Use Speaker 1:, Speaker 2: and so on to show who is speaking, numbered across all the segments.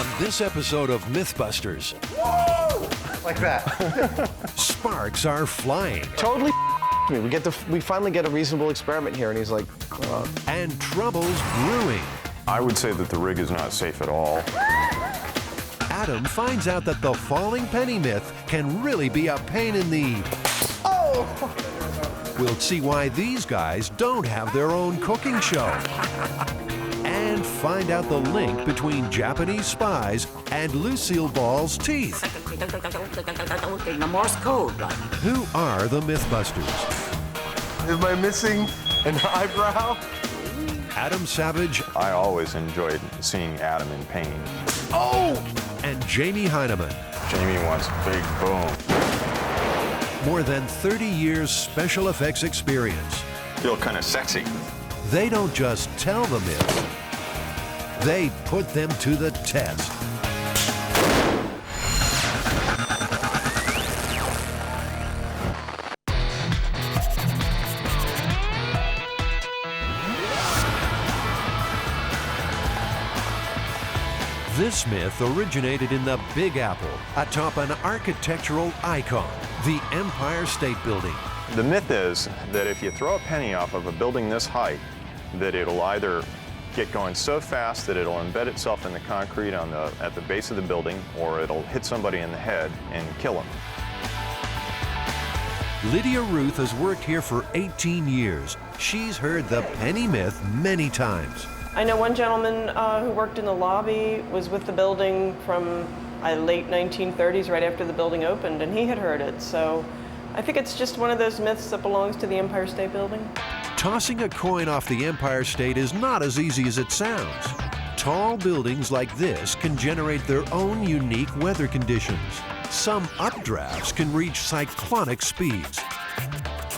Speaker 1: On this episode of Mythbusters,
Speaker 2: like that.
Speaker 1: sparks are flying
Speaker 2: Totally me. We finally get a reasonable experiment here, and he's like,
Speaker 1: and trouble's brewing.
Speaker 3: I would say that the rig is not safe at all.
Speaker 1: Adam finds out that the falling penny myth can really be a pain in the...
Speaker 2: oh!
Speaker 1: We'll see why these guys don't have their own cooking show. And find out the link between Japanese spies and Lucille Ball's teeth.
Speaker 4: The Morse code, like.
Speaker 1: Who are the Mythbusters?
Speaker 2: Am I missing an eyebrow?
Speaker 1: Adam Savage
Speaker 3: I always enjoyed seeing Adam in pain.
Speaker 2: Oh!
Speaker 1: and Jamie Hyneman.
Speaker 3: Jamie wants big boom.
Speaker 1: More than 30 years special effects experience.
Speaker 3: Feel kind of sexy.
Speaker 1: They don't just tell the myths, they put them to the test. This myth originated in the Big Apple, atop an architectural icon, the Empire State Building.
Speaker 3: The myth is that if you throw a penny off of a building this height, that it'll either get going so fast that it'll embed itself in the concrete at the base of the building, or it'll hit somebody in the head and kill them.
Speaker 1: Lydia Ruth has worked here for 18 years. She's heard the penny myth many times.
Speaker 5: I know one gentleman who worked in the lobby, was with the building from late 1930s, right after the building opened, and he had heard it. So I think it's just one of those myths that belongs to the Empire State Building.
Speaker 1: Tossing a coin off the Empire State is not as easy as it sounds. Tall buildings like this can generate their own unique weather conditions. Some updrafts can reach cyclonic speeds.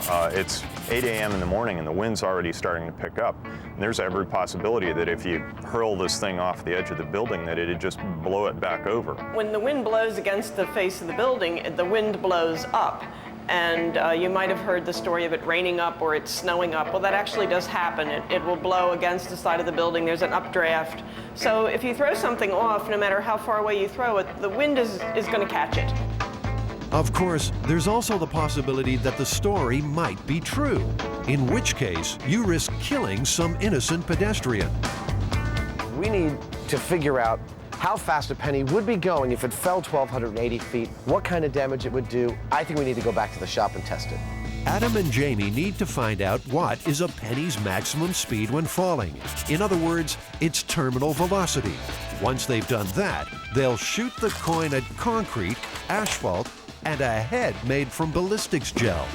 Speaker 3: It's 8 a.m. in the morning and the wind's already starting to pick up. And there's every possibility that if you hurl this thing off the edge of the building, that it'd just blow it back over.
Speaker 5: When the wind blows against the face of the building, the wind blows up. And you might have heard the story of it raining up or it's snowing up. Well, that actually does happen. It will blow against the side of the building. There's an updraft. So if you throw something off, no matter how far away you throw it, the wind is going to catch it.
Speaker 1: Of course, there's also the possibility that the story might be true, in which case you risk killing some innocent pedestrian.
Speaker 2: We need to figure out how fast a penny would be going if it fell 1,280 feet, what kind of damage it would do. I think we need to go back to the shop and test it.
Speaker 1: Adam and Jamie need to find out what is a penny's maximum speed when falling. In other words, its terminal velocity. Once they've done that, they'll shoot the coin at concrete, asphalt, and a head made from ballistics gel.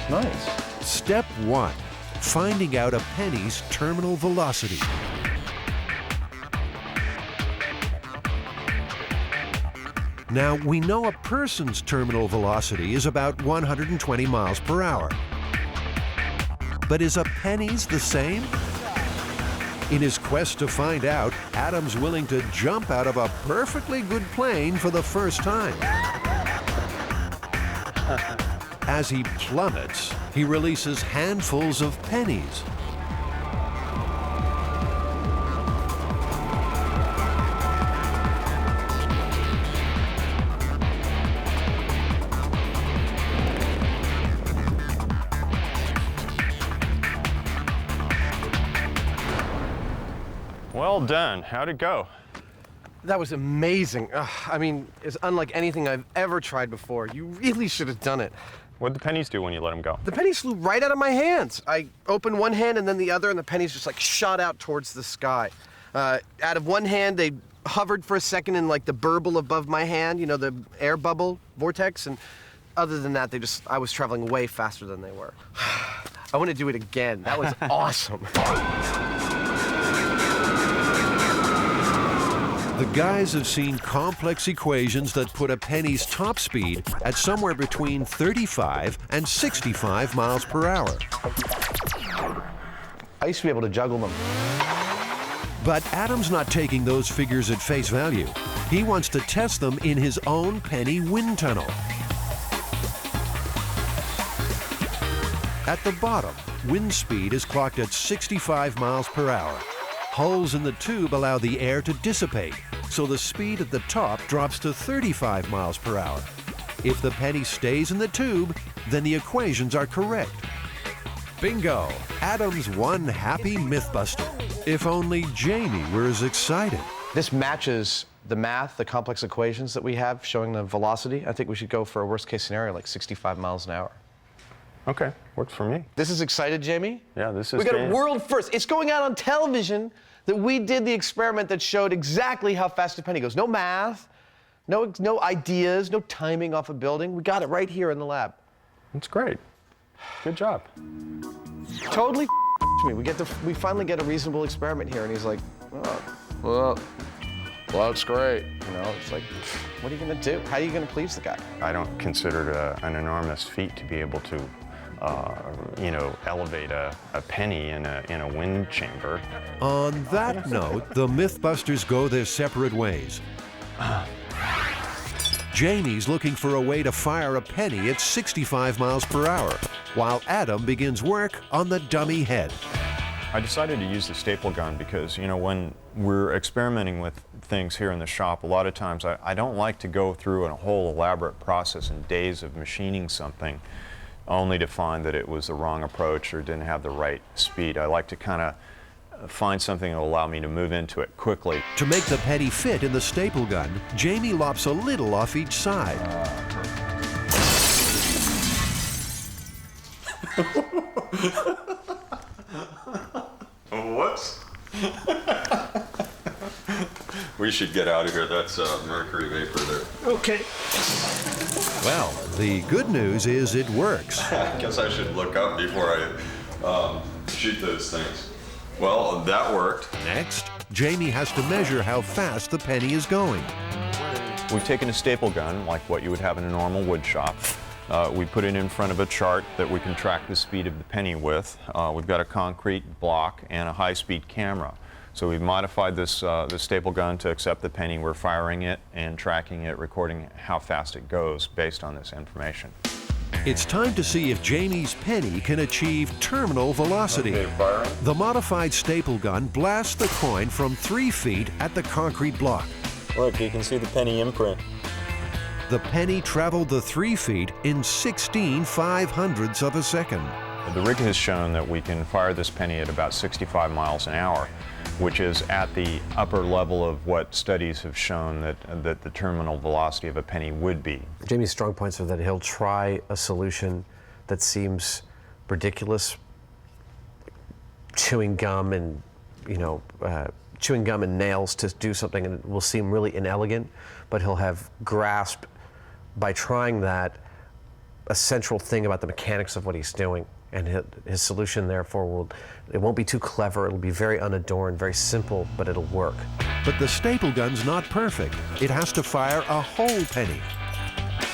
Speaker 2: Nice.
Speaker 1: Step 1, finding out a penny's terminal velocity. Now, we know a person's terminal velocity is about 120 miles per hour. But is a penny's the same? In his quest to find out, Adam's willing to jump out of a perfectly good plane for the first time. As he plummets, he releases handfuls of pennies.
Speaker 3: Well done. How'd it go?
Speaker 2: That was amazing. I mean, it's unlike anything I've ever tried before. You really should have done it.
Speaker 3: What'd the pennies do when you let them go?
Speaker 2: The pennies flew right out of my hands. I opened one hand and then the other, and the pennies just like shot out towards the sky. Out of one hand, they hovered for a second in like the burble above my hand, you know, the air bubble vortex, and other than that, I was traveling way faster than they were. I want to do it again. That was awesome.
Speaker 1: The guys have seen complex equations that put a penny's top speed at somewhere between 35 and 65 miles per hour.
Speaker 2: I used to be able to juggle them.
Speaker 1: But Adam's not taking those figures at face value. He wants to test them in his own penny wind tunnel. At the bottom, wind speed is clocked at 65 miles per hour. Holes in the tube allow the air to dissipate, so the speed at the top drops to 35 miles per hour. If the penny stays in the tube, then the equations are correct. Bingo! Adam's one happy Mythbuster. If only Jamie were as excited.
Speaker 2: This matches the math, the complex equations that we have showing the velocity. I think we should go for a worst case scenario, like 65 miles an hour.
Speaker 3: Okay, works for me.
Speaker 2: This is excited, Jamie?
Speaker 3: Yeah, this is.
Speaker 2: We got a world first. It's going out on television that we did the experiment that showed exactly how fast a penny goes. No math, no ideas, no timing off a building. We got it right here in the lab.
Speaker 3: That's great. Good job.
Speaker 2: Totally me. We finally get a reasonable experiment here, and he's like, oh, well, that's great. You know, it's like, what are you gonna do? How are you gonna please the guy?
Speaker 3: I don't consider it an enormous feat to be able to, elevate a penny in a wind chamber.
Speaker 1: On that note, the Mythbusters go their separate ways. Jamie's looking for a way to fire a penny at 65 miles per hour, while Adam begins work on the dummy head.
Speaker 3: I decided to use the staple gun because, when we're experimenting with things here in the shop, a lot of times I don't like to go through a whole elaborate process and days of machining something only to find that it was the wrong approach or didn't have the right speed. I like to kind of find something that will allow me to move into it quickly.
Speaker 1: To make the penny fit in the staple gun, Jamie lops a little off each side.
Speaker 3: Whoops. We should get out of here. That's mercury vapor there.
Speaker 2: Okay.
Speaker 1: Well, the good news is it works.
Speaker 3: I guess I should look up before I shoot those things. Well, that worked.
Speaker 1: Next, Jamie has to measure how fast the penny is going.
Speaker 3: We've taken a staple gun, like what you would have in a normal wood shop. We put it in front of a chart that we can track the speed of the penny with. We've got a concrete block and a high-speed camera. So we've modified this staple gun to accept the penny. We're firing it and tracking it, recording how fast it goes based on this information.
Speaker 1: It's time to see if Jamie's penny can achieve terminal velocity.
Speaker 3: Okay, firing.
Speaker 1: The modified staple gun blasts the coin from 3 feet at the concrete block.
Speaker 6: Look, you can see the penny imprint.
Speaker 1: The penny traveled the 3 feet in 16/500ths of a second.
Speaker 3: The rig has shown that we can fire this penny at about 65 miles an hour, which is at the upper level of what studies have shown that the terminal velocity of a penny would be.
Speaker 2: Jamie's strong points are that he'll try a solution that seems ridiculous, chewing gum and nails to do something, and it will seem really inelegant, but he'll have grasped by trying that a central thing about the mechanics of what he's doing. And his solution, therefore, it won't be too clever. It'll be very unadorned, very simple, but it'll work.
Speaker 1: But the staple gun's not perfect. It has to fire a whole penny.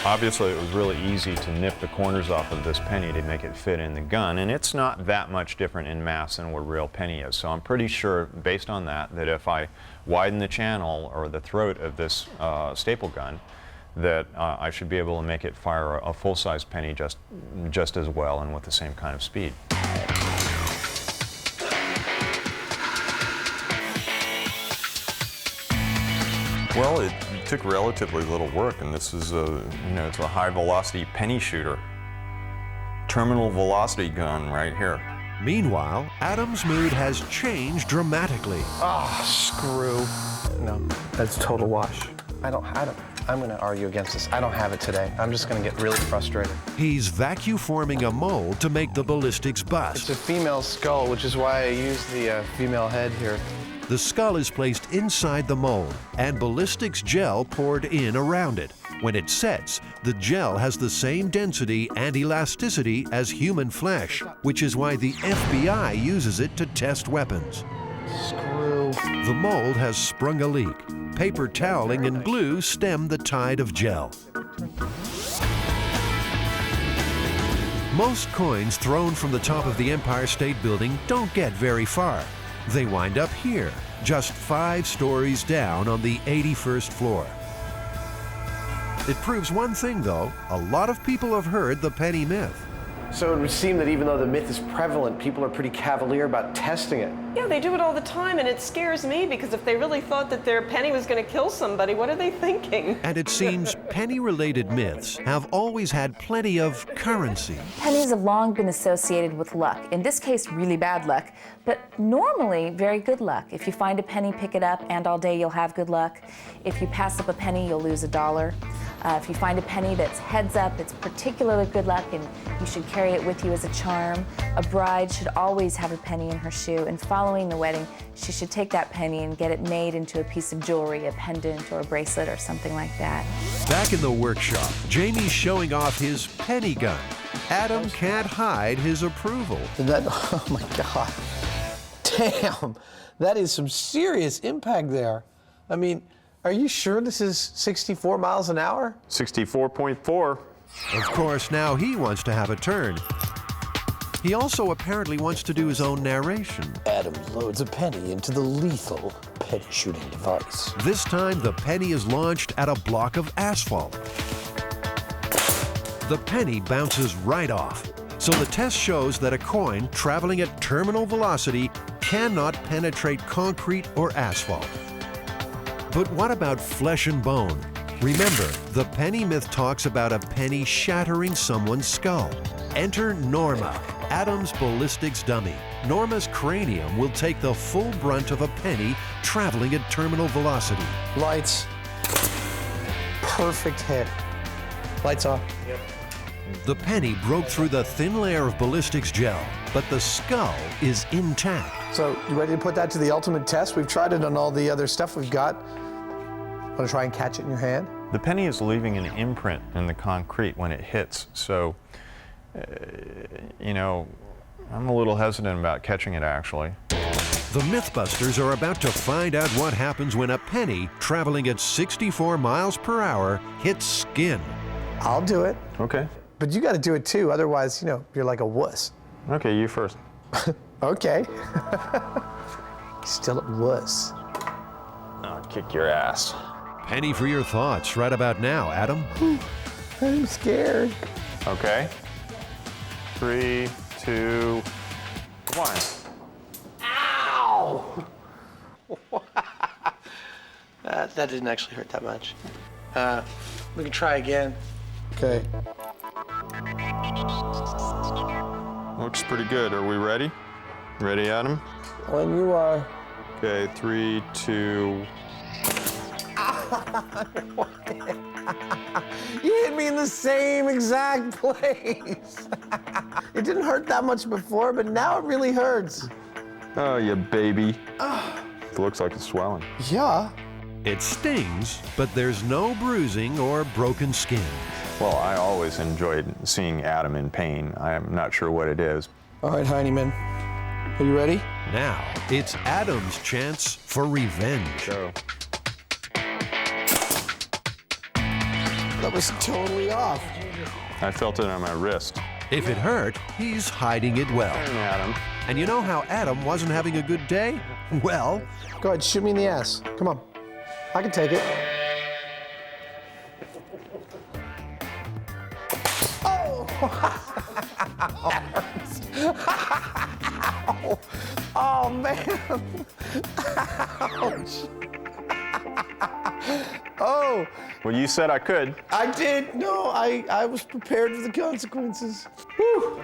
Speaker 3: Obviously, it was really easy to nip the corners off of this penny to make it fit in the gun, and it's not that much different in mass than what a real penny is. So I'm pretty sure, based on that if I widen the channel or the throat of this staple gun, that I should be able to make it fire a full-size penny just as well and with the same kind of speed. Well, it took relatively little work, and this is it's a high-velocity penny shooter. Terminal velocity gun right here.
Speaker 1: Meanwhile, Adam's mood has changed dramatically.
Speaker 2: Oh, screw. No, that's total wash. I'm going to argue against this. I don't have it today. I'm just going to get really frustrated.
Speaker 1: He's vacuum forming a mold to make the ballistics bust.
Speaker 2: It's a female skull, which is why I used the female head here.
Speaker 1: The skull is placed inside the mold and ballistics gel poured in around it. When it sets, the gel has the same density and elasticity as human flesh, which is why the FBI uses it to test weapons.
Speaker 2: Screw.
Speaker 1: The mold has sprung a leak. Paper toweling and glue stem the tide of gel. Most coins thrown from the top of the Empire State Building don't get very far. They wind up here, just 5 stories down on the 81st floor. It proves one thing, though. A lot of people have heard the penny myth.
Speaker 2: So it would seem that even though the myth is prevalent, people are pretty cavalier about testing it.
Speaker 5: Yeah, they do it all the time, and it scares me because if they really thought that their penny was going to kill somebody, what are they thinking?
Speaker 1: And it seems penny-related myths have always had plenty of currency.
Speaker 7: Pennies have long been associated with luck. In this case, really bad luck, but normally very good luck. If you find a penny, pick it up, and all day you'll have good luck. If you pass up a penny, you'll lose $1. If you find a penny that's heads up, it's particularly good luck, and you should carry it with you as a charm. A bride should always have a penny in her shoe, and following the wedding, she should take that penny and get it made into a piece of jewelry, a pendant or a bracelet or something like that.
Speaker 1: Back in the workshop, Jamie's showing off his penny gun. Adam can't hide his approval.
Speaker 2: Oh my God. Damn, that is some serious impact there. I mean, are you sure this is 64 miles an hour?
Speaker 3: 64.4.
Speaker 1: Of course, now he wants to have a turn. He also apparently wants to do his own narration.
Speaker 2: Adam loads a penny into the lethal penny shooting device.
Speaker 1: This time, the penny is launched at a block of asphalt. The penny bounces right off. So the test shows that a coin traveling at terminal velocity cannot penetrate concrete or asphalt. But what about flesh and bone? Remember, the penny myth talks about a penny shattering someone's skull. Enter Norma, Adam's ballistics dummy. Norma's cranium will take the full brunt of a penny traveling at terminal velocity.
Speaker 2: Lights. Perfect hit. Lights off. Yep.
Speaker 1: The penny broke through the thin layer of ballistics gel, but the skull is intact.
Speaker 2: So, you ready to put that to the ultimate test? We've tried it on all the other stuff we've got. Want to try and catch it in your hand?
Speaker 3: The penny is leaving an imprint in the concrete when it hits, so, you know, I'm a little hesitant about catching it, actually.
Speaker 1: The Mythbusters are about to find out what happens when a penny traveling at 64 miles per hour hits skin.
Speaker 2: I'll do it.
Speaker 3: Okay.
Speaker 2: But you got to do it too, otherwise, you know, you're like a wuss.
Speaker 3: Okay, you first.
Speaker 2: Okay. Still a wuss.
Speaker 3: I'll kick your ass.
Speaker 1: Penny for your thoughts right about now, Adam.
Speaker 2: I'm scared.
Speaker 3: Okay. 3, 2, 1.
Speaker 2: Ow! That didn't actually hurt that much. We can try again. Okay.
Speaker 3: Looks pretty good. Are we ready? Ready, Adam?
Speaker 2: When you are.
Speaker 3: Okay, 3, 2.
Speaker 2: You hit me in the same exact place. It didn't hurt that much before, but now it really hurts.
Speaker 3: Oh, you baby. It looks like it's swelling.
Speaker 2: Yeah.
Speaker 1: It stings, but there's no bruising or broken skin.
Speaker 3: Well, I always enjoyed seeing Adam in pain. I'm not sure what it is.
Speaker 2: All right, Hyneman. Are you ready?
Speaker 1: Now, it's Adam's chance for revenge.
Speaker 3: So,
Speaker 2: That was totally off.
Speaker 3: I felt it on my wrist.
Speaker 1: If it hurt, he's hiding it well.
Speaker 3: Adam.
Speaker 1: And you know how Adam wasn't having a good day? Well,
Speaker 2: Go ahead, shoot me in the ass. Come on. I can take it. Oh! Oh, man. Ouch. Oh.
Speaker 3: Well, you said I could.
Speaker 2: I did. No, I was prepared for the consequences. Whew.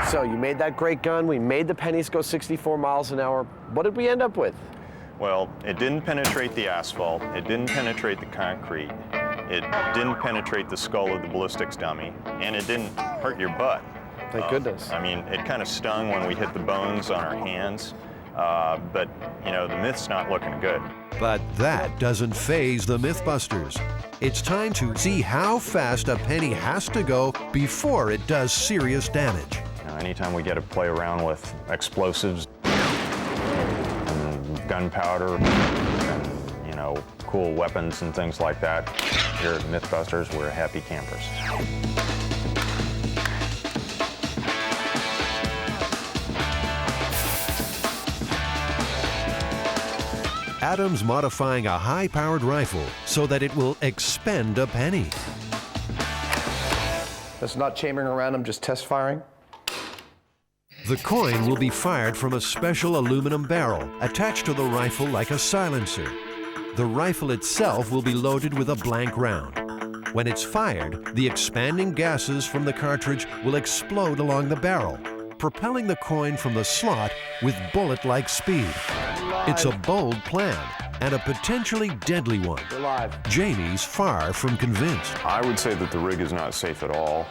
Speaker 2: So you made that great gun. We made the pennies go 64 miles an hour. What did we end up with?
Speaker 3: Well, it didn't penetrate the asphalt. It didn't penetrate the concrete. It didn't penetrate the skull of the ballistics dummy. And it didn't hurt your butt.
Speaker 2: Thank goodness.
Speaker 3: I mean, it kind of stung when we hit the bones on our hands. But, you know, the myth's not looking good.
Speaker 1: but that doesn't faze the Mythbusters. It's time to see how fast a penny has to go before it does serious damage.
Speaker 3: You know, anytime we get to play around with explosives and gunpowder and, you know, cool weapons and things like that, here at Mythbusters, we're happy campers.
Speaker 1: Adam's modifying a high-powered rifle so that it will expend a penny.
Speaker 2: That's not chambering around, I'm just test firing.
Speaker 1: The coin will be fired from a special aluminum barrel attached to the rifle like a silencer. The rifle itself will be loaded with a blank round. When it's fired, the expanding gases from the cartridge will explode along the barrel, propelling the coin from the slot with bullet-like speed. It's a bold plan and a potentially deadly one.
Speaker 2: We're live.
Speaker 1: Jamie's far from convinced.
Speaker 3: I would say that the rig is not safe at all.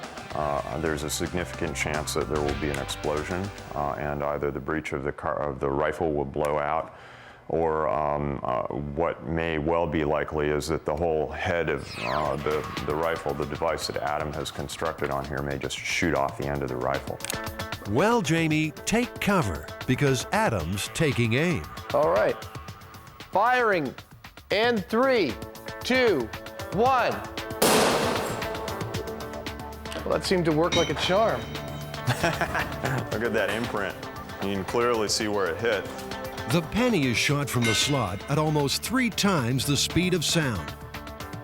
Speaker 3: There's a significant chance that there will be an explosion, and either the breech of the rifle will blow out, or what may well be likely is that the whole head of the rifle, the device that Adam has constructed on here, may just shoot off the end of the rifle.
Speaker 1: Well, Jamie, take cover, because Adam's taking aim.
Speaker 2: All right. Firing. And 3, 2, 1. Well, that seemed to work like a charm.
Speaker 3: Look at that imprint. You can clearly see where it hit.
Speaker 1: The penny is shot from the slot at almost 3 times the speed of sound.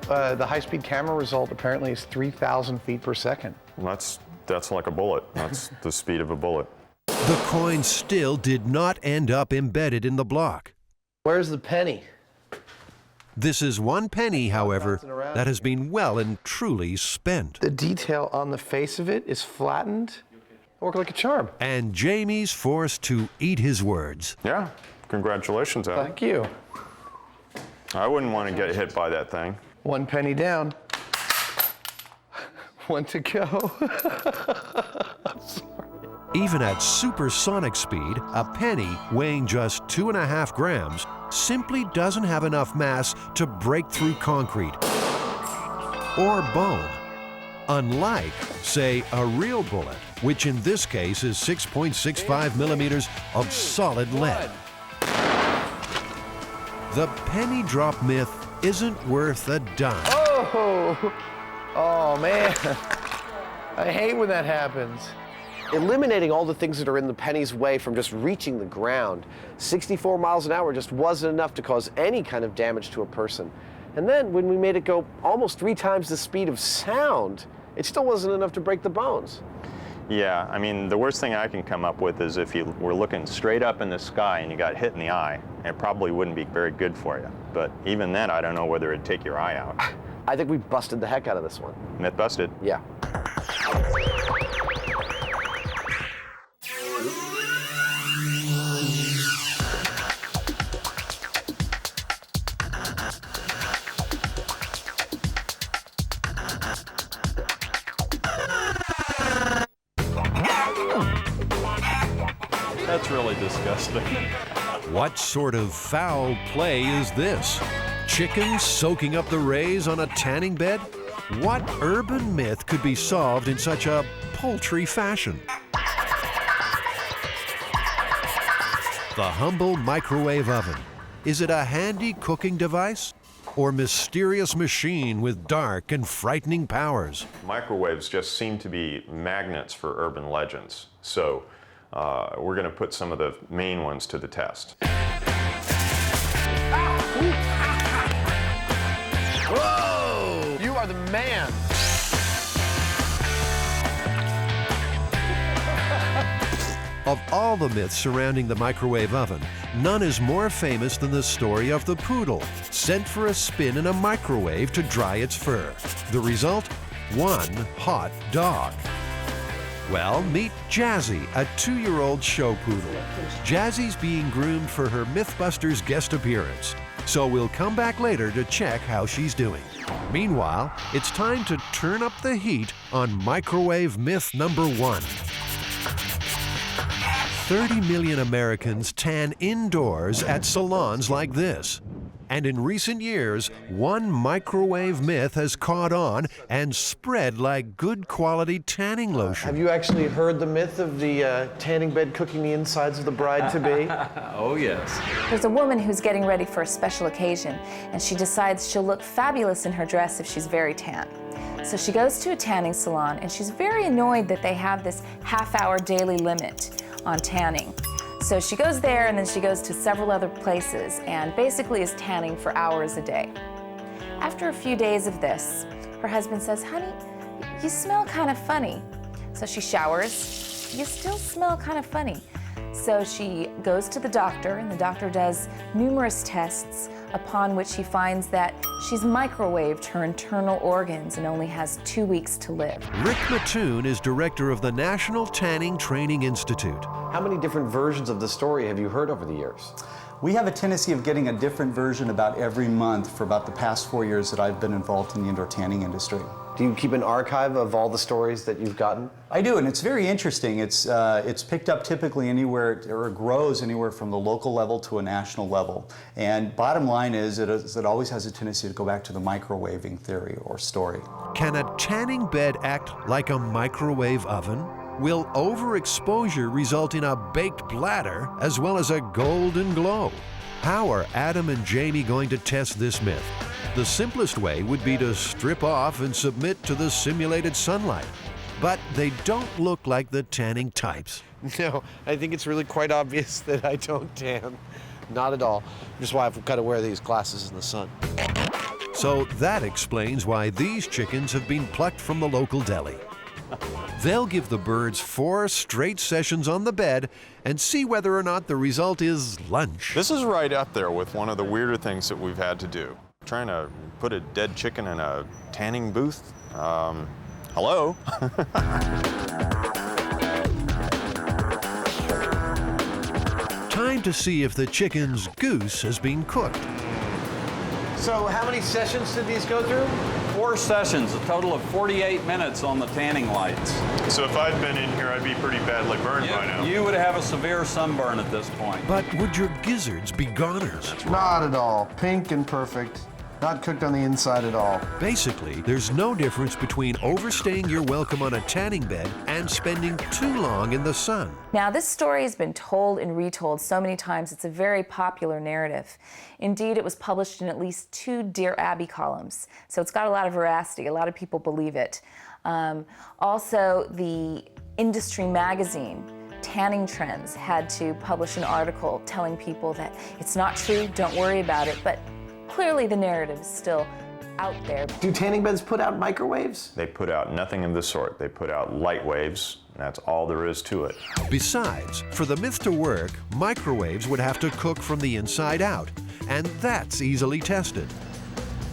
Speaker 2: The high-speed camera result apparently is 3,000 feet per second.
Speaker 3: That's like a bullet. That's the speed of a bullet.
Speaker 1: The coin still did not end up embedded in the block.
Speaker 2: Where's the penny?
Speaker 1: This is one penny, however, that has been well and truly spent.
Speaker 2: The detail on the face of it is flattened. Work like a charm.
Speaker 1: And Jamie's forced to eat his words.
Speaker 3: Yeah, congratulations, Adam.
Speaker 2: Thank you.
Speaker 3: I wouldn't want to get hit by that thing.
Speaker 2: 1 penny down. 1 to go.
Speaker 1: Even at supersonic speed, a penny weighing just 2.5 grams simply doesn't have enough mass to break through concrete or bone. Unlike, say, a real bullet, which in this case is 6.65 millimeters of solid lead. The penny drop myth isn't worth a dime.
Speaker 2: Oh man. I hate when that happens. Eliminating all the things that are in the penny's way from just reaching the ground. 64 miles an hour just wasn't enough to cause any kind of damage to a person. And then when we made it go almost 3 times the speed of sound, it still wasn't enough to break the bones.
Speaker 3: Yeah, I mean, the worst thing I can come up with is if you were looking straight up in the sky and you got hit in the eye, it probably wouldn't be very good for you. But even then, I don't know whether it'd take your eye out.
Speaker 2: I think we busted the heck out of this one.
Speaker 3: Myth busted.
Speaker 2: Yeah.
Speaker 3: That's really disgusting.
Speaker 1: What sort of foul play is this? Chickens soaking up the rays on a tanning bed? What urban myth could be solved in such a paltry fashion? The humble microwave oven. Is it a handy cooking device? Or mysterious machine with dark and frightening powers?
Speaker 3: Microwaves just seem to be magnets for urban legends. So we're going to put some of the main ones to the test.
Speaker 2: Whoa! You are the man.
Speaker 1: Of all the myths surrounding the microwave oven, none is more famous than the story of the poodle sent for a spin in a microwave to dry its fur. The result? One hot dog. Well, meet Jazzy, a 2-year-old show poodle. Jazzy's being groomed for her Mythbusters guest appearance, so we'll come back later to check how she's doing. Meanwhile, it's time to turn up the heat on microwave myth number 1. 30 million Americans tan indoors at salons like this. And in recent years, one microwave myth has caught on and spread like good quality tanning lotion.
Speaker 2: Have you actually heard the myth of the tanning bed cooking the insides of the bride-to-be?
Speaker 8: Oh, yes.
Speaker 7: There's a woman who's getting ready for a special occasion, and she decides she'll look fabulous in her dress if she's very tan. So she goes to a tanning salon, and she's very annoyed that they have this half-hour daily limit on tanning. So she goes there, and then she goes to several other places and basically is tanning for hours a day. After a few days of this, her husband says, "Honey, you smell kind of funny. So she showers, you still smell kind of funny. So she goes to the doctor, and the doctor does numerous tests, upon which he finds that she's microwaved her internal organs and only has 2 weeks to live.
Speaker 1: Rick Mattoon is director of the National Tanning Training Institute.
Speaker 2: How many different versions of the story have you heard over the years?
Speaker 8: We have a tendency of getting a different version about every month for about the past 4 years that I've been involved in the indoor tanning industry.
Speaker 2: Do you keep an archive of all the stories that you've gotten?
Speaker 8: I do, and it's very interesting. It's picked up typically anywhere, or it grows anywhere from the local level to a national level. And bottom line is, it always has a tendency to go back to the microwaving theory or story.
Speaker 1: Can a tanning bed act like a microwave oven? Will overexposure result in a baked bladder as well as a golden glow? How are Adam and Jamie going to test this myth? The simplest way would be to strip off and submit to the simulated sunlight. But they don't look like the tanning types.
Speaker 2: No, I think it's really quite obvious that I don't tan. Not at all. Just why I've got to wear these glasses in the sun.
Speaker 1: So that explains why these chickens have been plucked from the local deli. They'll give the birds 4 straight sessions on the bed and see whether or not the result is lunch.
Speaker 3: This is right up there with one of the weirder things that we've had to do. Trying to put a dead chicken in a tanning booth? Hello?
Speaker 1: Time to see if the chicken's goose has been cooked.
Speaker 2: So how many sessions did these go through?
Speaker 9: 4 sessions, a total of 48 minutes on the tanning lights.
Speaker 3: So if I'd been in here, I'd be pretty badly burned by now.
Speaker 9: You would have a severe sunburn at this point.
Speaker 1: But would your gizzards be goners?
Speaker 2: Not at all. Pink and perfect. Not cooked on the inside at all.
Speaker 1: Basically, there's no difference between overstaying your welcome on a tanning bed and spending too long in the sun.
Speaker 7: Now, this story has been told and retold so many times, it's a very popular narrative. Indeed, it was published in at least 2 Dear Abby columns, so it's got a lot of veracity. A lot of people believe it. Also, the industry magazine, Tanning Trends, had to publish an article telling people that it's not true, don't worry about it, but clearly the narrative is still out there.
Speaker 2: Do tanning beds put out microwaves?
Speaker 3: They put out nothing of the sort. They put out light waves, and that's all there is to it.
Speaker 1: Besides, for the myth to work, microwaves would have to cook from the inside out, and that's easily tested.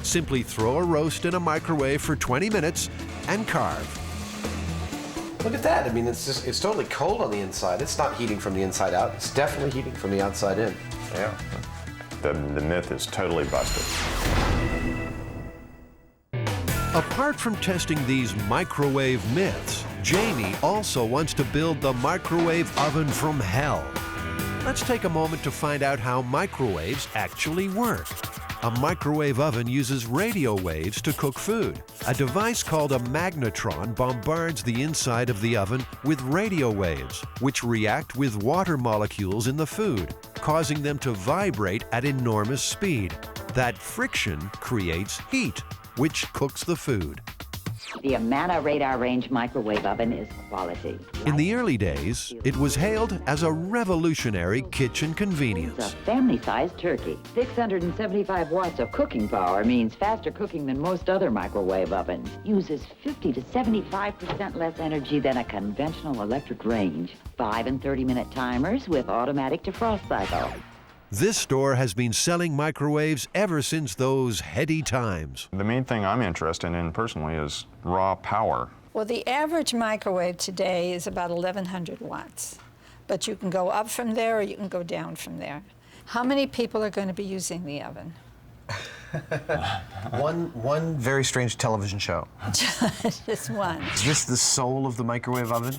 Speaker 1: Simply throw a roast in a microwave for 20 minutes and carve.
Speaker 2: Look at that. I mean, it's totally cold on the inside. It's not heating from the inside out. It's definitely heating from the outside in.
Speaker 3: Yeah. The myth is totally busted.
Speaker 1: Apart from testing these microwave myths, Jamie also wants to build the microwave oven from hell. Let's take a moment to find out how microwaves actually work. A microwave oven uses radio waves to cook food. A device called a magnetron bombards the inside of the oven with radio waves, which react with water molecules in the food, causing them to vibrate at enormous speed. That friction creates heat, which cooks the food.
Speaker 4: The Amana radar range microwave oven is quality.
Speaker 1: In the early days, it was hailed as a revolutionary kitchen
Speaker 4: It's
Speaker 1: convenience.
Speaker 4: a family-sized turkey. 675 watts of cooking power means faster cooking than most other microwave ovens. Uses 50 to 75% less energy than a conventional electric range. 5 and 30-minute timers with automatic defrost cycle.
Speaker 1: This store has been selling microwaves ever since those heady times.
Speaker 3: The main thing I'm interested in personally is raw power.
Speaker 10: Well, the average microwave today is about 1,100 watts, but you can go up from there or you can go down from there. How many people are going to be using the oven?
Speaker 2: One very strange television show.
Speaker 10: Just one.
Speaker 2: Is this the soul of the microwave oven?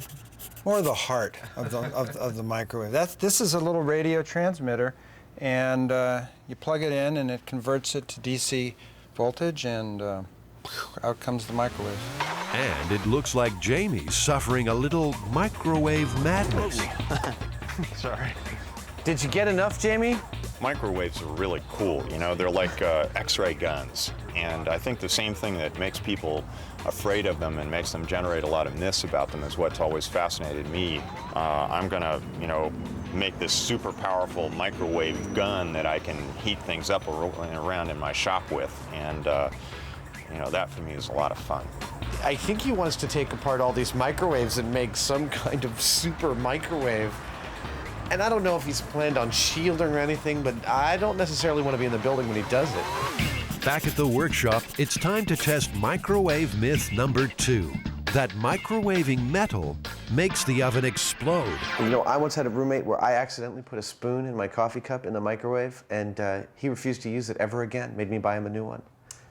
Speaker 11: More the heart of the microwave. This is a little radio transmitter, and you plug it in and it converts it to DC voltage, and out comes the microwave.
Speaker 1: And it looks like Jamie's suffering a little microwave madness.
Speaker 3: Sorry.
Speaker 2: Did you get enough, Jamie?
Speaker 3: Microwaves are really cool, you know, they're like X-ray guns. And I think the same thing that makes people afraid of them and makes them generate a lot of myths about them is what's always fascinated me. I'm gonna, you know, make this super powerful microwave gun that I can heat things up around in my shop with. And, you know, that for me is a lot of fun.
Speaker 2: I think he wants to take apart all these microwaves and make some kind of super microwave. And I don't know if he's planned on shielding or anything, but I don't necessarily want to be in the building when he does it.
Speaker 1: Back at the workshop, it's time to test microwave myth number 2. That microwaving metal makes the oven explode.
Speaker 2: You know, I once had a roommate where I accidentally put a spoon in my coffee cup in the microwave, and he refused to use it ever again. Made me buy him a new one.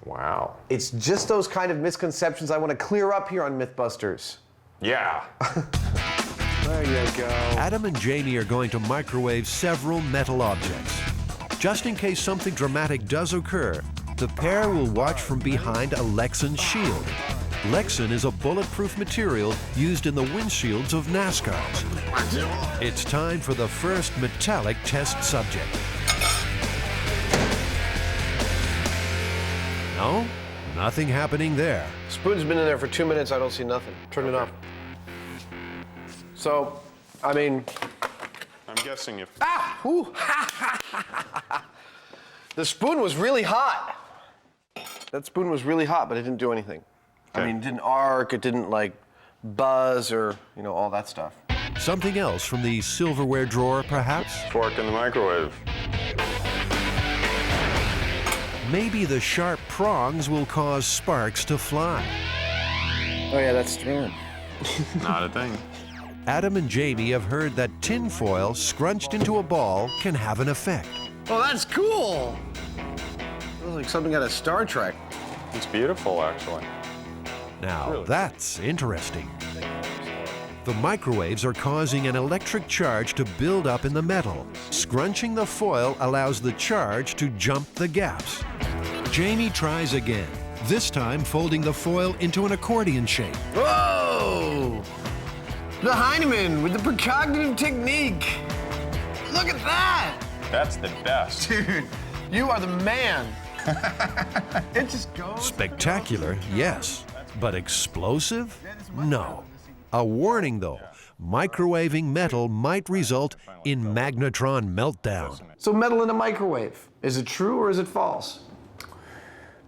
Speaker 3: Wow.
Speaker 2: It's just those kind of misconceptions I want to clear up here on Mythbusters.
Speaker 3: Yeah.
Speaker 2: There you go.
Speaker 1: Adam and Jamie are going to microwave several metal objects. Just in case something dramatic does occur, the pair will watch from behind a Lexan shield. Lexan is a bulletproof material used in the windshields of NASCARs. It's time for the first metallic test subject. No, nothing happening there.
Speaker 2: Spoon's been in there for 2 minutes. I don't see nothing. Turn it off. So, I mean...
Speaker 3: I'm guessing if...
Speaker 2: Ah! Ooh. The spoon was really hot. That spoon was really hot, but it didn't do anything.
Speaker 3: Okay.
Speaker 2: I mean, it didn't arc, it didn't, like, buzz or, you know, all that stuff.
Speaker 1: Something else from the silverware drawer, perhaps?
Speaker 3: Fork in the microwave.
Speaker 1: Maybe the sharp prongs will cause sparks to fly.
Speaker 2: Oh, yeah, that's thrilling.
Speaker 3: Not a thing.
Speaker 1: Adam and Jamie have heard that tin foil scrunched into a ball can have an effect.
Speaker 2: Oh, that's cool! Looks like something out of Star Trek.
Speaker 3: It's beautiful, actually.
Speaker 1: Now,
Speaker 3: Really?
Speaker 1: that's interesting. The microwaves are causing an electric charge to build up in the metal. Scrunching the foil allows the charge to jump the gaps. Jamie tries again, this time folding the foil into an accordion shape.
Speaker 2: Whoa! The Hyneman with the precognitive technique. Look at that!
Speaker 3: That's the best.
Speaker 2: Dude, you are the man. It just goes.
Speaker 1: Spectacular, yes, but explosive? No. A warning though, microwaving metal might result in magnetron meltdown.
Speaker 2: So metal in a microwave, is it true or is it false?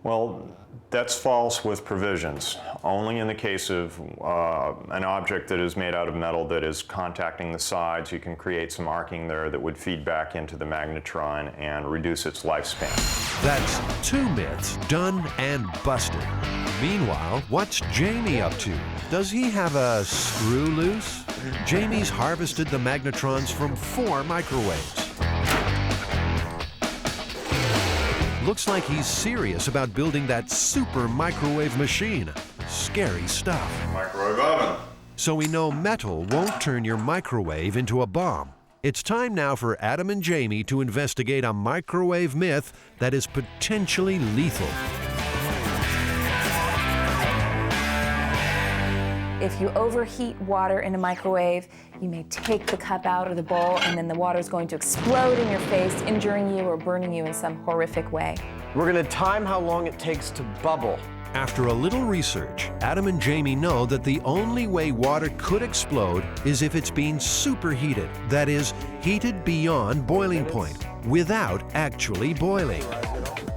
Speaker 3: Well, that's false with provisions. Only in the case of an object that is made out of metal that is contacting the sides, you can create some arcing there that would feed back into the magnetron and reduce its lifespan.
Speaker 1: That's 2 myths done and busted. Meanwhile, what's Jamie up to? Does he have a screw loose? Jamie's harvested the magnetrons from 4 microwaves. Looks like he's serious about building that super microwave machine. Scary stuff.
Speaker 3: Microwave oven.
Speaker 1: So we know metal won't turn your microwave into a bomb. It's time now for Adam and Jamie to investigate a microwave myth that is potentially lethal.
Speaker 7: If you overheat water in a microwave, you may take the cup out of the bowl and then the water is going to explode in your face, injuring you or burning you in some horrific way.
Speaker 2: We're gonna time how long it takes to bubble.
Speaker 1: After a little research, Adam and Jamie know that the only way water could explode is if it's being superheated, that is, heated beyond boiling point, without actually boiling.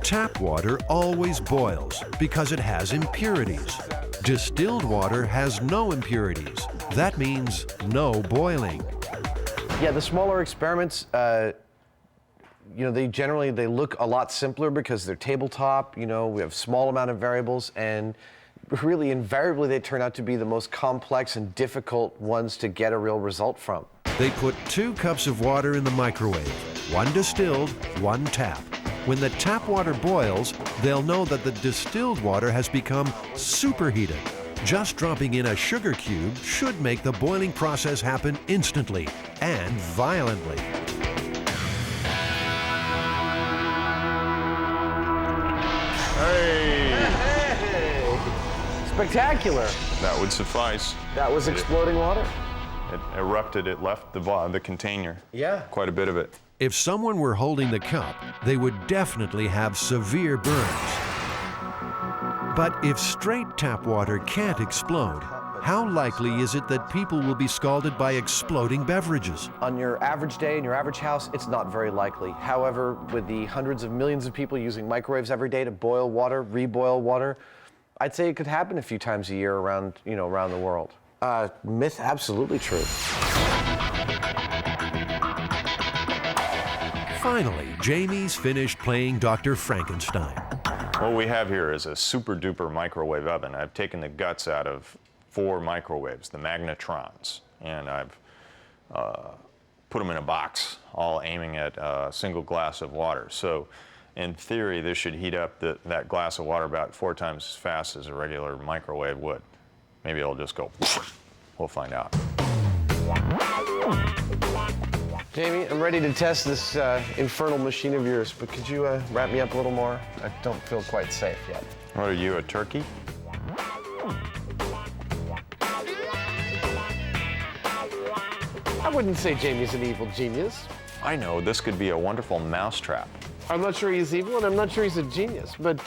Speaker 1: Tap water always boils because it has impurities. Distilled water has no impurities. That means no boiling.
Speaker 2: Yeah, the smaller experiments, you know, they look a lot simpler because they're tabletop, you know, we have small amount of variables, and really invariably they turn out to be the most complex and difficult ones to get a real result from.
Speaker 1: They put 2 cups of water in the microwave, 1 distilled, 1 tap. When the tap water boils, they'll know that the distilled water has become superheated. Just dropping in a sugar cube should make the boiling process happen instantly and violently.
Speaker 3: Hey!
Speaker 2: Spectacular.
Speaker 3: That would suffice.
Speaker 2: That was exploding water?
Speaker 3: It erupted, it left the container.
Speaker 2: Yeah.
Speaker 3: Quite a bit of it.
Speaker 1: If someone were holding the cup, they would definitely have severe burns. But if straight tap water can't explode, how likely is it that people will be scalded by exploding beverages?
Speaker 2: On your average day in your average house, it's not very likely. However, with the hundreds of millions of people using microwaves every day to boil water, reboil water, I'd say it could happen a few times a year around, around the world. Myth, absolutely true.
Speaker 1: Finally, Jamie's finished playing Dr. Frankenstein.
Speaker 3: What we have here is a super duper microwave oven. I've taken the guts out of 4 microwaves, the magnetrons, and I've put them in a box, all aiming at a single glass of water. So in theory, this should heat up that glass of water about 4 times as fast as a regular microwave would. Maybe it'll just go, we'll find out.
Speaker 2: Jamie, I'm ready to test this infernal machine of yours, but could you wrap me up a little more? I don't feel quite safe yet.
Speaker 3: What are you, a turkey?
Speaker 2: I wouldn't say Jamie's an evil genius.
Speaker 3: I know, this could be a wonderful mousetrap.
Speaker 2: I'm not sure he's evil, and I'm not sure he's a genius, but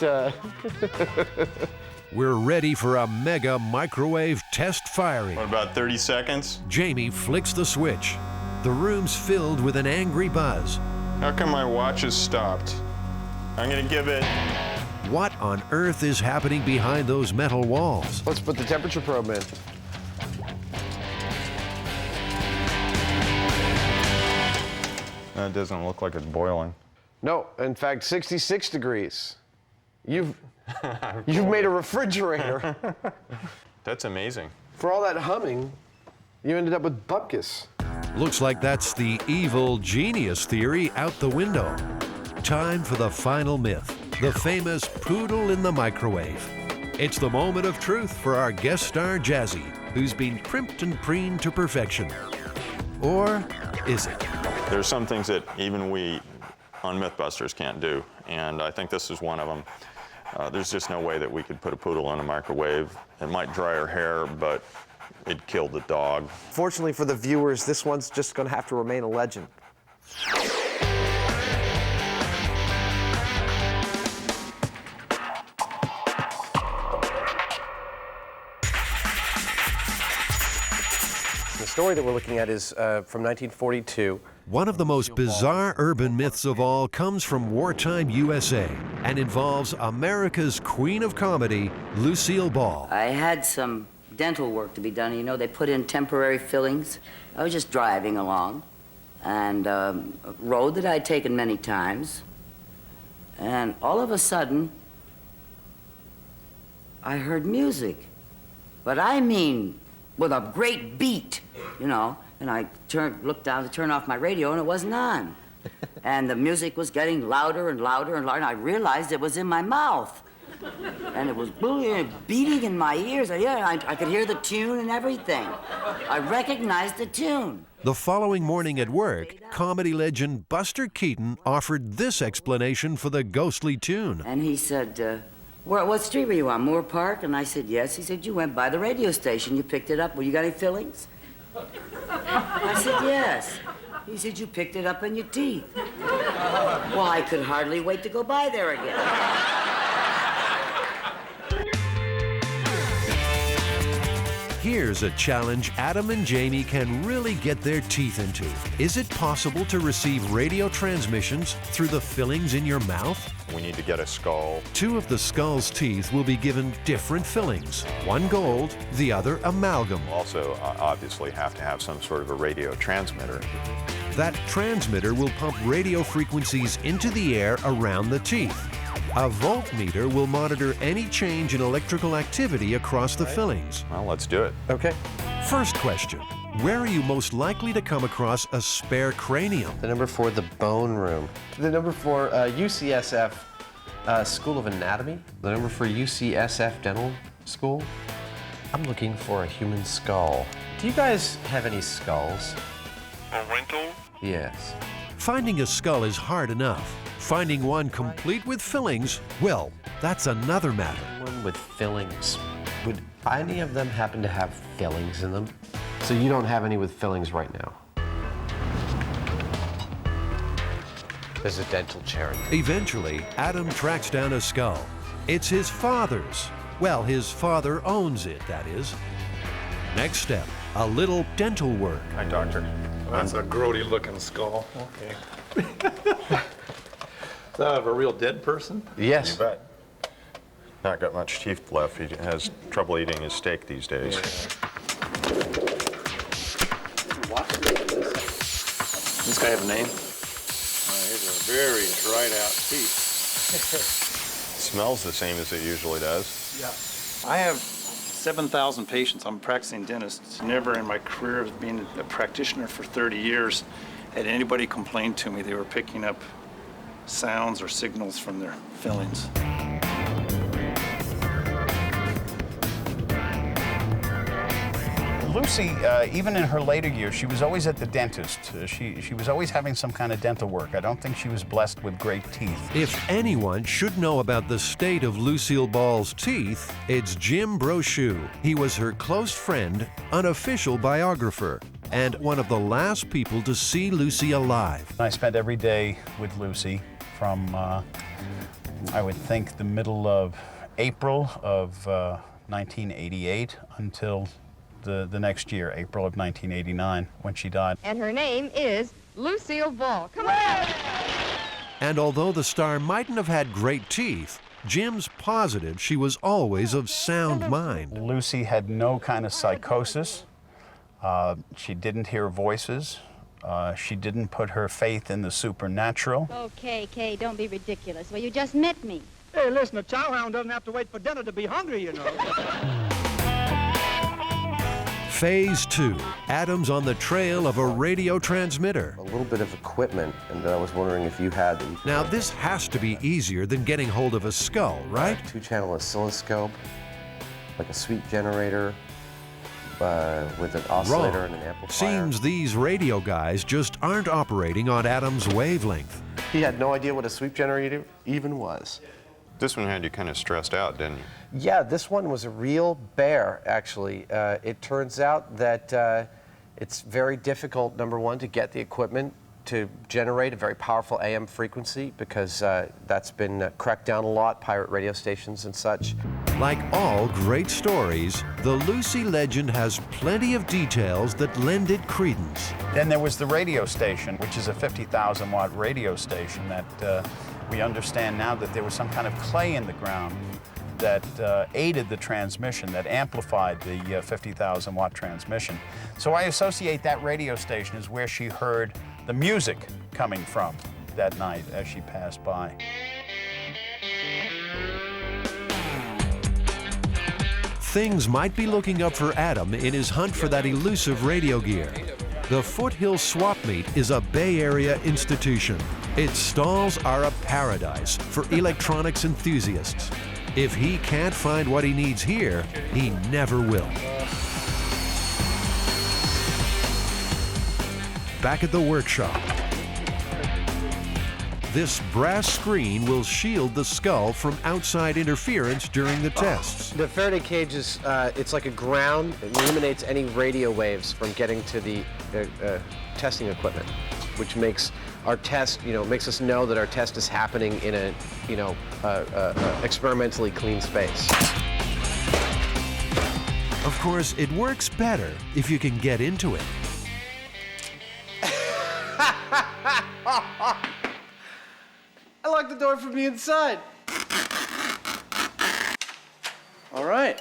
Speaker 1: We're ready for a mega microwave test firing.
Speaker 3: What, about 30 seconds?
Speaker 1: Jamie flicks the switch. The room's filled with an angry buzz.
Speaker 3: How come my watch has stopped? I'm gonna give it.
Speaker 1: What on earth is happening behind those metal walls?
Speaker 2: let's put the temperature probe in.
Speaker 3: That doesn't look like it's boiling.
Speaker 2: No, in fact, 66 degrees. You've made a refrigerator.
Speaker 3: That's amazing.
Speaker 2: For all that humming, you ended up with bupkis.
Speaker 1: Looks like that's the evil genius theory out the window. Time for the final myth, the famous poodle in the microwave. It's the moment of truth for our guest star, Jazzy, who's been primped and preened to perfection. Or is it?
Speaker 3: There's some things that even we on Mythbusters can't do, and I think this is one of them. There's just no way that we could put a poodle in a microwave. It might dry her hair, but it'd kill the dog.
Speaker 2: Fortunately for the viewers, this one's just gonna have to remain a legend. The story that we're looking at is from 1942.
Speaker 1: One of the most bizarre urban myths of all comes from wartime USA and involves America's queen of comedy, Lucille Ball.
Speaker 12: I had some dental work to be done. You know, they put in temporary fillings. I was just driving along, and a road that I'd taken many times, and all of a sudden, I heard music. But I mean, with a great beat, you know, and I looked down to turn off my radio, and it wasn't on. And the music was getting louder and louder and louder, and I realized it was in my mouth. And it was beating in my ears. I could hear the tune and everything. I recognized the tune.
Speaker 1: The following morning at work, comedy legend Buster Keaton offered this explanation for the ghostly tune.
Speaker 12: And he said, what street were you on, Moore Park? And I said, yes. He said, you went by the radio station. You picked it up. Well, you got any fillings? I said, yes. He said, you picked it up in your teeth. Well, I could hardly wait to go by there again.
Speaker 1: Here's a challenge Adam and Jamie can really get their teeth into. Is it possible to receive radio transmissions through the fillings in your mouth?
Speaker 3: We need to get a skull.
Speaker 1: 2 of the skull's teeth will be given different fillings. One gold, the other amalgam.
Speaker 3: Also, obviously have to have some sort of a radio transmitter.
Speaker 1: That transmitter will pump radio frequencies into the air around the teeth. A voltmeter will monitor any change in electrical activity across the fillings.
Speaker 3: Well, let's do it.
Speaker 2: Okay.
Speaker 1: First question, where are you most likely to come across a spare cranium?
Speaker 2: The number 4, the bone room. The number 4, UCSF School of Anatomy. The number 4, UCSF Dental School. I'm looking for a human skull. Do you guys have any skulls?
Speaker 13: A rental?
Speaker 2: Yes.
Speaker 1: Finding a skull is hard enough. Finding one complete with fillings, well, that's another matter.
Speaker 2: One with fillings. Would any of them happen to have fillings in them? So you don't have any with fillings right now? There's a dental chair.
Speaker 1: Eventually, Adam tracks down a skull. It's his father's. Well, his father owns it, that is. Next step, a little dental work.
Speaker 3: Hi, doctor.
Speaker 13: Well, that's a grody-looking skull. Okay. That of a real dead person?
Speaker 2: Yes.
Speaker 3: You bet. Not got much teeth left. He has trouble eating his steak these days.
Speaker 9: This guy have a name?
Speaker 13: He's a very dried out teeth.
Speaker 3: Smells the same as it usually does.
Speaker 11: Yeah.
Speaker 9: I have 7,000 patients. I'm a practicing dentist. Never in my career of being a practitioner for 30 years had anybody complain to me they were picking up sounds or signals from their fillings.
Speaker 14: Lucy, even in her later years, she was always at the dentist. She was always having some kind of dental work. I don't think she was blessed with great teeth.
Speaker 1: If anyone should know about the state of Lucille Ball's teeth, it's Jim Brochu. He was her close friend, unofficial biographer, and one of the last people to see Lucy alive.
Speaker 14: I spent every day with Lucy from, I would think, the middle of April of 1988 until the next year, April of 1989, when she died.
Speaker 15: And her name is Lucille Ball. Come on!
Speaker 1: And although the star mightn't have had great teeth, Jim's positive she was always of sound mind.
Speaker 14: Lucy had no kind of psychosis. She didn't hear voices. She didn't put her faith in the supernatural.
Speaker 15: Okay, Kay, don't be ridiculous. Well, you just met me.
Speaker 16: Hey, listen, a chowhound doesn't have to wait for dinner to be hungry, you know.
Speaker 1: Phase 2, Adam's on the trail of a radio transmitter.
Speaker 2: A little bit of equipment, and I was wondering if you had them.
Speaker 1: Now, this has to be easier than getting hold of a skull, right?
Speaker 2: Two-channel oscilloscope, like a sweep generator, with an oscillator
Speaker 1: Wrong.
Speaker 2: and an amplifier.
Speaker 1: Seems these radio guys just aren't operating on Adam's wavelength.
Speaker 2: He had no idea what a sweep generator even was.
Speaker 3: This one had you kind of stressed out, didn't you?
Speaker 2: Yeah, this one was a real bear, actually. It turns out that it's very difficult, number one, to get the equipment to generate a very powerful AM frequency, because that's been cracked down a lot, pirate radio stations and such.
Speaker 1: Like all great stories, the Lucy legend has plenty of details that lend it credence.
Speaker 14: Then there was the radio station, which is a 50,000 watt radio station that we understand now that there was some kind of clay in the ground that aided the transmission, that amplified the 50,000 watt transmission. So I associate that radio station as where she heard the music coming from that night as she passed by.
Speaker 1: Things might be looking up for Adam in his hunt for that elusive radio gear. The Foothill Swap Meet is a Bay Area institution. Its stalls are a paradise for electronics enthusiasts. If he can't find what he needs here, he never will. Back at the workshop, this brass screen will shield the skull from outside interference during the tests.
Speaker 2: The Faraday cage is, it's like a ground. It eliminates any radio waves from getting to the testing equipment, which makes our test, makes us know that our test is happening in a, experimentally clean space.
Speaker 1: Of course, it works better if you can get into it.
Speaker 2: I locked the door from the inside. All right.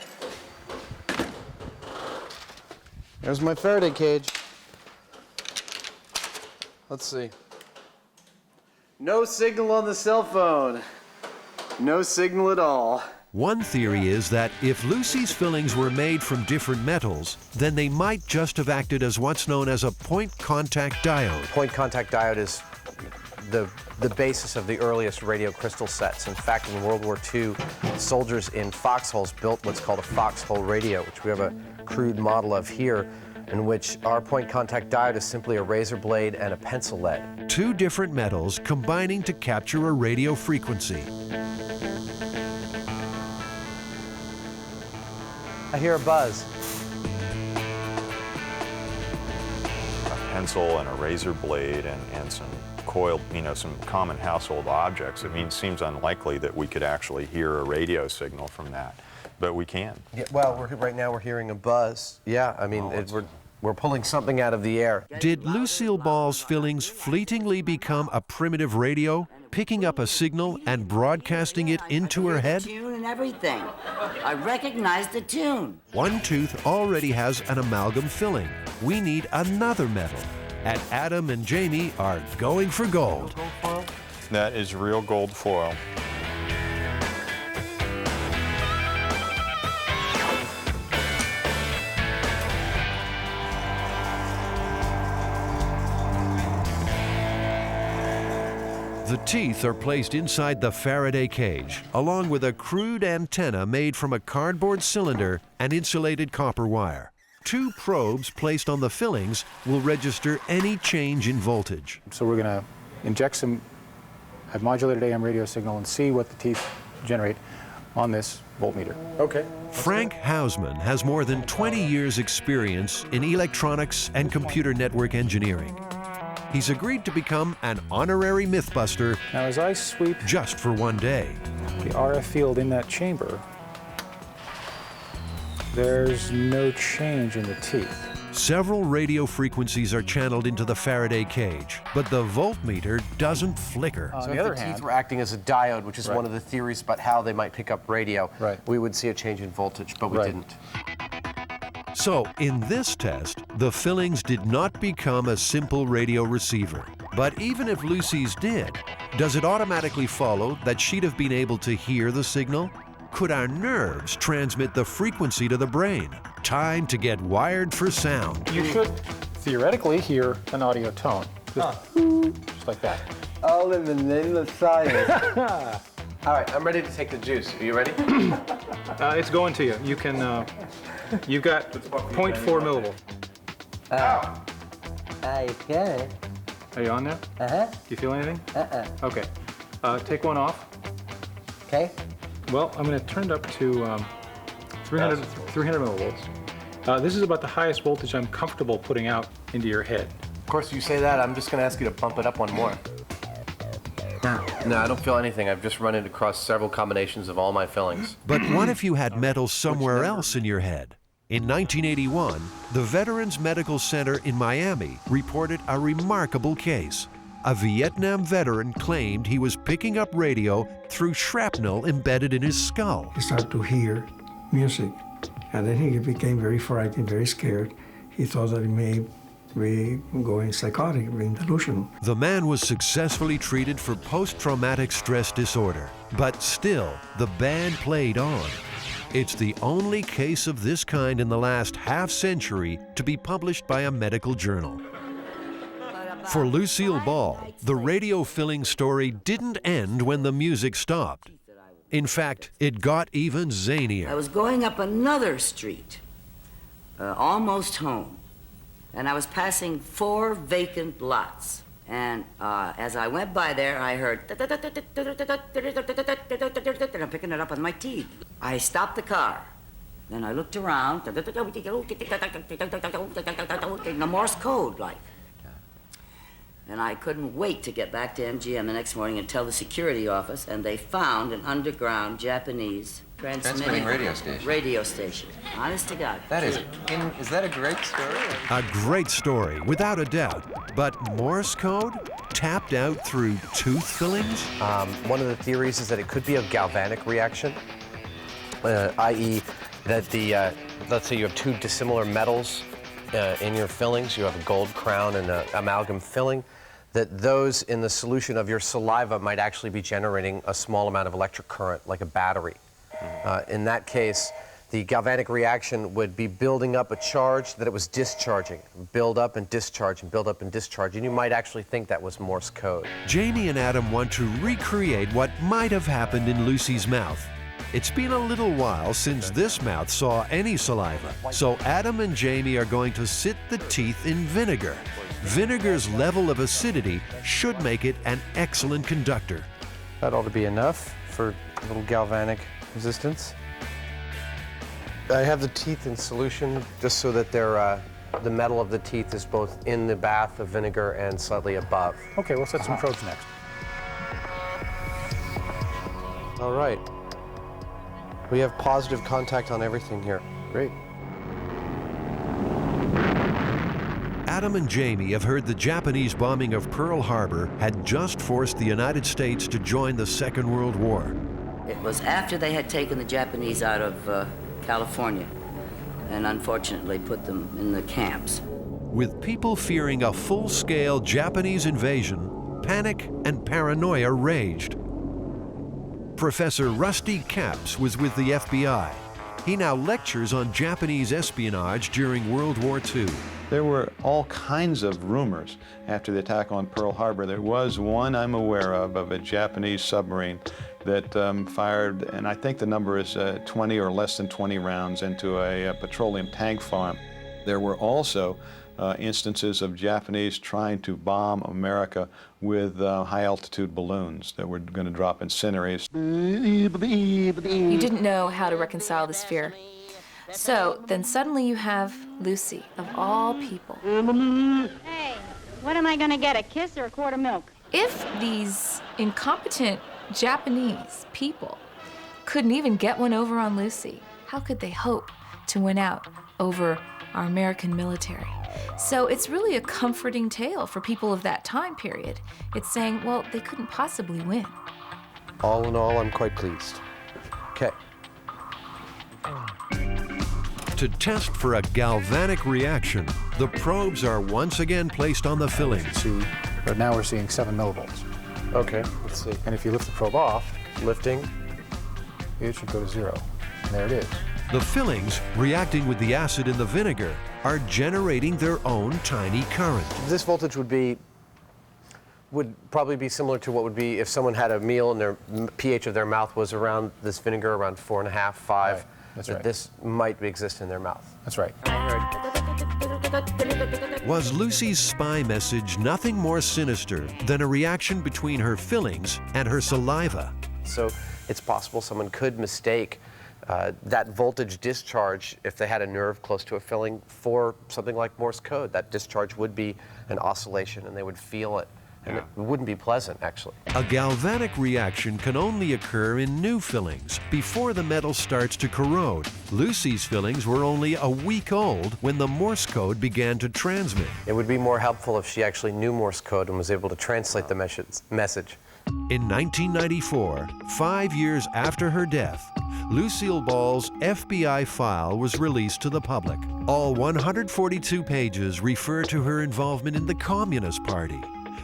Speaker 2: There's my Faraday cage. Let's see. No signal on the cell phone. No signal at all.
Speaker 1: One theory is that if Lucy's fillings were made from different metals, then they might just have acted as what's known as a point contact diode.
Speaker 2: Point contact diode is the basis of the earliest radio crystal sets. In fact, in World War II, soldiers in foxholes built what's called a foxhole radio, which we have a crude model of here, in which our point contact diode is simply a razor blade and a pencil lead.
Speaker 1: Two different metals combining to capture a radio frequency.
Speaker 2: I hear a buzz.
Speaker 3: A pencil and a razor blade and some coiled, some common household objects. It seems unlikely that we could actually hear a radio signal from that, but we can.
Speaker 2: Yeah, well, right now we're hearing a buzz. Yeah, We're pulling something out of the air.
Speaker 1: Did Lucille Ball's fillings fleetingly become a primitive radio, picking up a signal and broadcasting it into her head?
Speaker 12: Tune and everything. I recognized the tune.
Speaker 1: One tooth already has an amalgam filling. We need another metal. And Adam and Jamie are going for gold.
Speaker 3: That is real gold foil.
Speaker 1: The teeth are placed inside the Faraday cage, along with a crude antenna made from a cardboard cylinder and insulated copper wire. 2 probes placed on the fillings will register any change in voltage.
Speaker 17: So we're going to inject some modulated AM radio signal and see what the teeth generate on this voltmeter.
Speaker 2: Okay.
Speaker 1: Frank Hausman has more than 20 years' experience in electronics and computer network engineering. He's agreed to become an honorary Mythbuster
Speaker 17: now, as I sweep
Speaker 1: just for one day.
Speaker 17: The RF field in that chamber, there's no change in the teeth.
Speaker 1: Several radio frequencies are channeled into the Faraday cage, but the voltmeter doesn't flicker.
Speaker 2: So if the teeth were acting as a diode, which is one of the theories about how they might pick up radio, we would see a change in voltage, but we didn't.
Speaker 1: So, in this test, the fillings did not become a simple radio receiver. But even if Lucy's did, does it automatically follow that she'd have been able to hear the signal? Could our nerves transmit the frequency to the brain? Time to get wired for sound.
Speaker 17: You should theoretically hear an audio tone. Just like that.
Speaker 2: All in the name of science. All right, I'm ready to take the juice. Are you ready?
Speaker 17: It's going to you. You can, you've got 0.4 millivolt.
Speaker 2: I get it.
Speaker 17: Are you on there? Do you feel anything? Okay. Take one off.
Speaker 2: Okay.
Speaker 17: Well, I'm going to turn it up to 300 millivolts. This is about the highest voltage I'm comfortable putting out into your head.
Speaker 2: Of course, you say that. I'm just going to ask you to bump it up one more. No, I don't feel anything. I've just run it across several combinations of all my fillings.
Speaker 1: But what if you had metal somewhere else in your head? In 1981, the Veterans Medical Center in Miami reported a remarkable case. A Vietnam veteran claimed he was picking up radio through shrapnel embedded in his skull.
Speaker 18: He started to hear music, and then he became very frightened, very scared. He thought that he may be going psychotic, being delusional.
Speaker 1: The man was successfully treated for post-traumatic stress disorder, but still, the band played on. It's the only case of this kind in the last half-century to be published by a medical journal. For Lucille Ball, the radio filling story didn't end when the music stopped. In fact, it got even zanier.
Speaker 12: I was going up another street, almost home, and I was passing 4 vacant lots. And as I went by there, I heard, and I'm picking it up on my teeth. I stopped the car. Then I looked around, in the Morse code, like. And I couldn't wait to get back to MGM the next morning and tell the security office, and they found an underground Japanese transmitting radio station. Honest to God.
Speaker 19: Is that a great story?
Speaker 1: A great story, without a doubt. But Morse code? Tapped out through tooth fillings?
Speaker 2: One of the theories is that it could be a galvanic reaction, i.e. that the, let's say you have 2 dissimilar metals in your fillings. You have a gold crown and an amalgam filling, that those in the solution of your saliva might actually be generating a small amount of electric current, like a battery. In that case, the galvanic reaction would be building up a charge that it was discharging. Build up and discharge and build up and discharge. And you might actually think that was Morse code.
Speaker 1: Jamie and Adam want to recreate what might have happened in Lucy's mouth. It's been a little while since this mouth saw any saliva, so Adam and Jamie are going to sit the teeth in vinegar. Vinegar's level of acidity should make it an excellent conductor.
Speaker 2: That ought to be enough for a little galvanic resistance. I have the teeth in solution just so that they're, the metal of the teeth is both in the bath of vinegar and slightly above.
Speaker 17: Okay, we'll set some probes next.
Speaker 2: All right. We have positive contact on everything here. Great.
Speaker 1: Adam and Jamie have heard the Japanese bombing of Pearl Harbor had just forced the United States to join the Second World War.
Speaker 12: It was after they had taken the Japanese out of California and unfortunately put them in the camps.
Speaker 1: With people fearing a full-scale Japanese invasion, panic and paranoia raged. Professor Rusty Capps was with the FBI. He now lectures on Japanese espionage during World War II.
Speaker 3: There were all kinds of rumors after the attack on Pearl Harbor. There was one I'm aware of a Japanese submarine that fired, and I think the number is 20 or less than 20 rounds into a petroleum tank farm. There were also instances of Japanese trying to bomb America with high-altitude balloons that were going to drop incinerators.
Speaker 7: You didn't know how to reconcile this fear. So then suddenly you have Lucy, of all people.
Speaker 15: Hey, what am I going to get, a kiss or a quart of milk?
Speaker 7: If these incompetent Japanese people couldn't even get one over on Lucy, how could they hope to win out over our American military? So it's really a comforting tale for people of that time period. It's saying, well, they couldn't possibly win.
Speaker 2: All in all, I'm quite pleased. Okay.
Speaker 1: To test for a galvanic reaction, the probes are once again placed on the fillings.
Speaker 17: But now we're seeing 7 millivolts.
Speaker 2: Okay, let's see.
Speaker 17: And if you lift the probe off,
Speaker 2: Lifting.
Speaker 17: it should go to 0. And there it is.
Speaker 1: The fillings, reacting with the acid in the vinegar, are generating their own tiny current.
Speaker 2: This voltage would probably be similar to what would be if someone had a meal and their pH of their mouth was around this vinegar, around 4.5, 5.
Speaker 17: Right. That's right.
Speaker 2: This might exist in their mouth.
Speaker 17: That's right.
Speaker 1: Was Lucy's spy message nothing more sinister than a reaction between her fillings and her saliva?
Speaker 2: So it's possible someone could mistake that voltage discharge, if they had a nerve close to a filling, for something like Morse code. That discharge would be an oscillation and they would feel it. And it wouldn't be pleasant, actually.
Speaker 1: A galvanic reaction can only occur in new fillings before the metal starts to corrode. Lucy's fillings were only a week old when the Morse code began to transmit.
Speaker 2: It would be more helpful if she actually knew Morse code and was able to translate the message.
Speaker 1: In 1994, 5 years after her death, Lucille Ball's FBI file was released to the public. All 142 pages refer to her involvement in the Communist Party.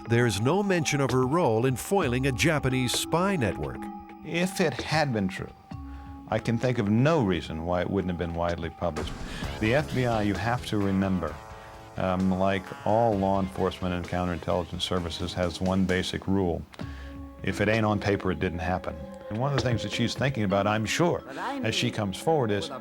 Speaker 1: There's no mention of her role in foiling a Japanese spy network.
Speaker 3: If it had been true, I can think of no reason why it wouldn't have been widely published. The FBI, you have to remember, like all law enforcement and counterintelligence services, has one basic rule. If it ain't on paper, it didn't happen. And one of the things that she's thinking about, I'm sure, as she comes forward is,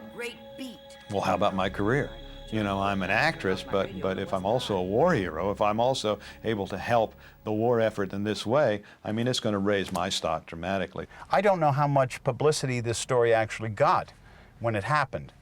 Speaker 3: well, how about my career? You know, I'm an actress, but if I'm also a war hero, if I'm also able to help the war effort in this way, I mean, it's going to raise my stock dramatically.
Speaker 14: I don't know how much publicity this story actually got when it happened.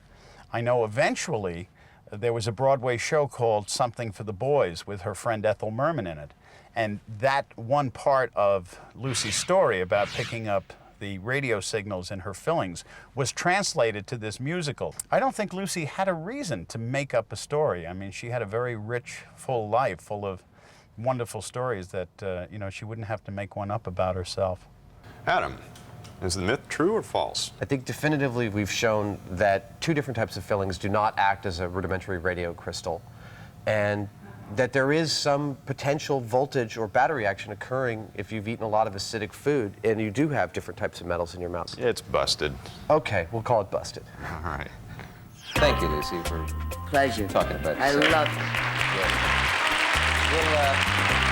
Speaker 14: I know eventually there was a Broadway show called Something for the Boys with her friend Ethel Merman in it. And that one part of Lucy's story about picking up the radio signals in her fillings was translated to this musical. I don't think Lucy had a reason to make up a story. I mean, she had a very rich, full life, full of wonderful stories that, you know, she wouldn't have to make one up about herself.
Speaker 3: Adam, is the myth true or false?
Speaker 2: I think definitively we've shown that 2 different types of fillings do not act as a rudimentary radio crystal, and that there is some potential voltage or battery action occurring if you've eaten a lot of acidic food and you do have different types of metals in your mouth.
Speaker 3: It's busted.
Speaker 2: Okay, we'll call it busted.
Speaker 3: All right.
Speaker 19: Thank you, Lucy, for
Speaker 12: Pleasure.
Speaker 19: talking about
Speaker 12: I
Speaker 19: yourself.
Speaker 12: love it.
Speaker 19: We'll